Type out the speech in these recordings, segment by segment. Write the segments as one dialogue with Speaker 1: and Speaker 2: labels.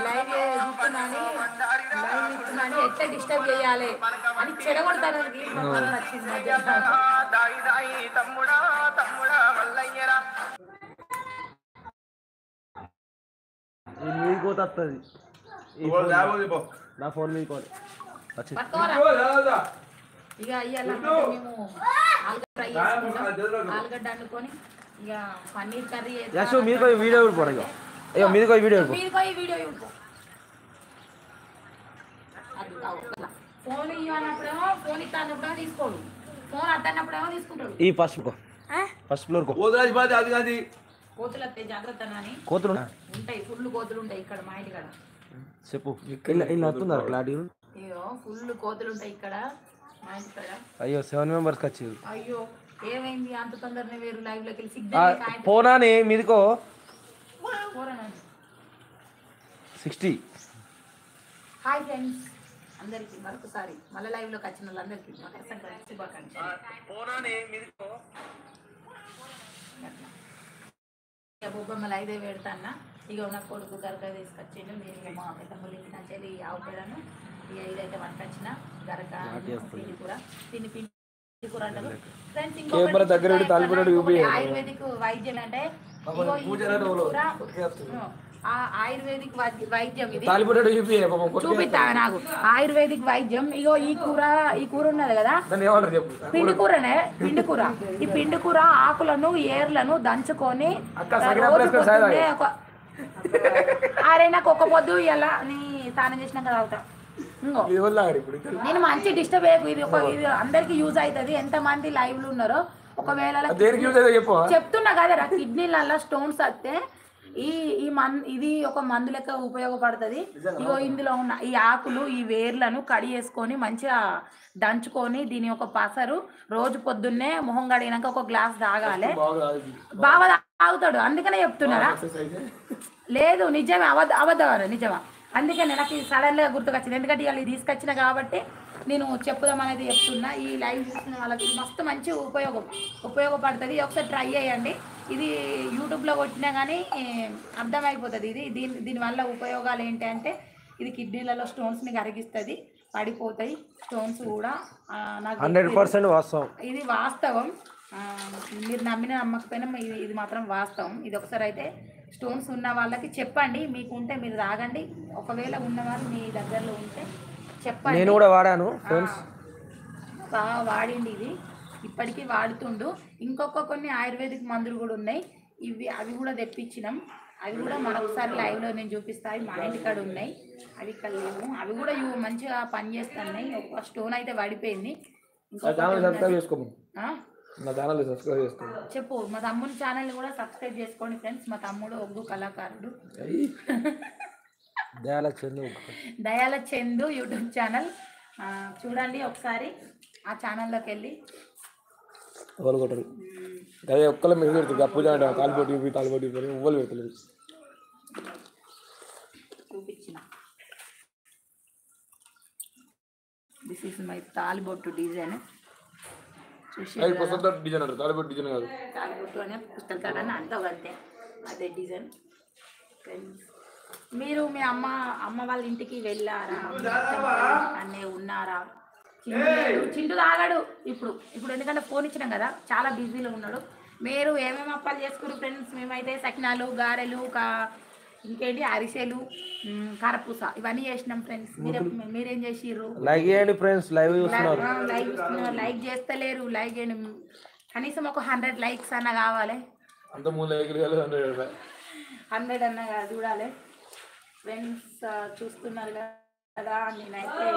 Speaker 1: Live ఇస్తున్నాను ఎట్లా disturb చేయాలి అని చెడగొడతానికి నచ్చింది.
Speaker 2: మీకు వస్తుంది నా ఫోన్ మీకు
Speaker 1: ఇక అయ్యాల మేము ఆలుగడ్డ అనుకొని ఇక పన్నీర్ కర్రీ
Speaker 2: మీరుకో వీడియో పోరా మీరుకో వీడియో
Speaker 1: ఫోన్ ఇవ్వనప్పుడేమో ఫోన్ ఇస్తానప్పుడేమో తీసుకోడు, ఫోన్ అద్దన్నప్పుడేమో తీసుకుంటాడు.
Speaker 2: ఈ ఫస్ట్ ఫ్లోర్
Speaker 1: కోతులు వస్తాయి జాగ్రత్త అని.
Speaker 2: కోతులు
Speaker 1: ఉంటాయి, ఫుల్ కోతులు ఉంటాయి ఇక్కడ మా ఇంటి కాడ.
Speaker 2: చెప్పు వస్తున్నారు క్లారిటీ.
Speaker 1: అయ్యో ఫుల్ కోతులు ఉంటాయి ఇక్కడ మా ఇంటి కాడ.
Speaker 2: అయ్యో 7 మెంబర్స్ వచ్చారు.
Speaker 1: అయ్యో ఏమైంది అంత తొందరనే వేరు లైవ్ లోకి వెళ్ళి సిగ్నల్
Speaker 2: పోనాని మీదికో 60.
Speaker 1: హాయ్ ఫ్రెండ్స్ అందరికి మరొకసారి మళ్ళీ లైవ్ లోకి వచ్చిన వాళ్ళందరికీ మకర సంక్రాంతి శుభాకాంక్షలు. బొబ్బమ్మలు ఐదే పెడతాన్నా. ఇక ఉన్న కొడుకు గరక తీసుకొచ్చిండు. నేను మా పెద్దమ్మలు ఇంటి నుంచి వెళ్ళి ఆవుపేడాను. ఇక ఇదైతే వంటొచ్చిన గరక పిండి కూర, పిండి కూర అంటారు ఫ్రెండ్స్. ఇంకొకటి ఆయుర్వేదిక్ వైద్యం అంటే ఆయుర్వేదిక్ వైద్యం ఇది చూపిస్తా నాకు. ఆయుర్వేదిక్ వైద్యం ఇగో ఈ కూర ఉన్నది కదా, పిండి కూరనే. పిండి కూర, ఈ పిండి కూర ఆకులను ఏర్లను దంచుకొని అరే నాకు ఒక పొద్దు ఇలా నీ స్నానం చేసినాక తాగుతా. ఇంకో నేను మంచి డిస్టర్బ్ అయ్యకు. ఇది అందరికి యూజ్ అవుతుంది. ఎంత మంది లైవ్లు ఉన్నారో ఒకవేళ చెప్తున్నా కదా, కిడ్నీలలో స్టోన్స్ వస్తే ఇది ఒక మందు లెక్క ఉపయోగపడుతుంది. ఇగో ఇందులో ఉన్న ఈ ఆకులు ఈ వేర్లను కడిగేసుకొని మంచిగా దంచుకొని దీని ఒక పసరు రోజు పొద్దున్నే మొహం కడిగినాక ఒక గ్లాస్ తాగాలి. బాగా తాగుతాడు. అందుకనే చెప్తున్నారా? లేదు నిజమే, అబద్ధం నిజమా. అందుకనే నాకు సడన్ గా గుర్తుకొచ్చింది. ఎందుకంటే ఇవాళ తీసుకొచ్చిన కాబట్టి నేను చెప్పుదామనేది చెప్తున్నా. ఈ లైవ్ చూసిన వాళ్ళకి మస్తు మంచి ఉపయోగపడుతుంది. ఒకసారి ట్రై చేయండి. ఇది యూట్యూబ్లో కొట్టినా కానీ అర్థమైపోతుంది. దీనివల్ల ఉపయోగాలు ఏంటి అంటే ఇది కిడ్నీలలో స్టోన్స్ని కరిగిస్తుంది, పడిపోతాయి స్టోన్స్ కూడా. నాకు
Speaker 2: 100% వాస్తవం.
Speaker 1: ఇది వాస్తవం. మీరు నమ్మిన నమ్మకపోయినా ఇది మాత్రం వాస్తవం. ఇది ఒకసారి అయితే స్టోన్స్ ఉన్న వాళ్ళకి చెప్పండి. మీకు ఉంటే మీరు తాగండి. ఒకవేళ ఉన్నవాళ్ళు మీ దగ్గరలో ఉంటే చెప్పండి.
Speaker 2: నేను కూడా వాడాను ఫ్రెండ్స్,
Speaker 1: బాగా వాడిండి. ఇది ఇప్పటికీ వాడుతుండు. కొన్ని ఆయుర్వేదిక్ మందులు కూడా ఉన్నాయి. అవి కూడా తెప్పించినాం. అవి కూడా మరొకసారి లైవ్లో నేను చూపిస్తాను. మా ఇంటికాడ ఉన్నాయి. అవి ఇక్కడ లేవు. అవి కూడా మంచిగా పనిచేస్తున్నాయి. ఒక స్టోన్ అయితే పడిపోయింది. చెప్పు. మా తమ్ముని ఛానల్ కూడా సబ్స్క్రైబ్ చేసుకోండి ఫ్రెండ్స్. మా తమ్ముడు ఒగ్గు కళాకారుడు దయాల చందు యూట్యూబ్ ఛానల్ చూడండి ఒకసారి. ఆ ఛానల్లోకి వెళ్ళి చూపించిన దిస్ ఈస్ మై తాలిబొట్టు డిజైన్. తాలిబొట్టు అనే పుస్తకాలు అని అంతా అంతే, అదే డిజైన్. ఫ్రెండ్స్ మీరు మీ అమ్మ వాళ్ళ ఇంటికి వెళ్ళారా? అన్నీ ఉన్నారా? చింటూ తాగాడు ఇప్పుడు ఎందుకంటే ఫోన్ ఇచ్చినాం కదా, చాలా బిజీలో ఉన్నాడు. మీరు ఏమేమి అప్పాలు చేసుకున్నారు ఫ్రెండ్స్? మేమైతే సకినాలు, గారెలు, ఇంకేంటి అరిసెలు, కారపూస ఇవన్నీ చేసినాం ఫ్రెండ్స్. మీరేం చేసిర్రు?
Speaker 2: లైక్ చేయండి ఫ్రెండ్స్. లైవ్
Speaker 1: లైక్ చేస్తలేరు. లైక్ చేయండి. కనీసం ఒక 100 లైక్స్ అన్న కావాలి. 100 అన్న చూడాలి ఫ్రెండ్స్. చూస్తున్నారు కదా, నేనైతే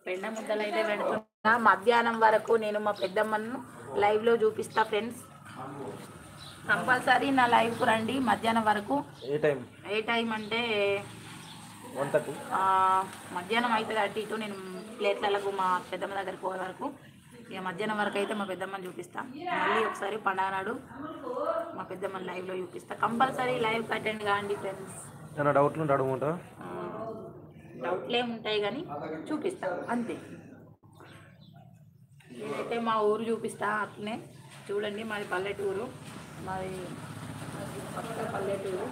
Speaker 1: పెండ ముద్దలు అయితే పెడుతున్నా. మధ్యాహ్నం వరకు నేను మా పెద్దమ్మను లైవ్లో చూపిస్తా ఫ్రెండ్స్. కంపల్సరీ నా లైవ్కు రండి మధ్యాహ్నం వరకు. ఏ టైం అంటే మధ్యాహ్నం అవుతుంది. అటు ఇటు నేను ప్లేట్లకు మా పెద్దమ్మ దగ్గరికి పోయే వరకు. ఇక మధ్యాహ్నం వరకు అయితే మా పెద్దమ్మని చూపిస్తా. మళ్ళీ ఒకసారి పండగ నాడు మా పెద్దమ్మని లైవ్లో చూపిస్తా. కంపల్సరీ లైవ్కి అటెండ్ కాండి ఫ్రెండ్స్. డౌట్లు ఏముంటాయి కానీ చూపిస్తా అంతే. నేనైతే మా ఊరు చూపిస్తా. అట్లనే చూడండి. మాది పల్లెటూరు. మాది పల్లెటూరు.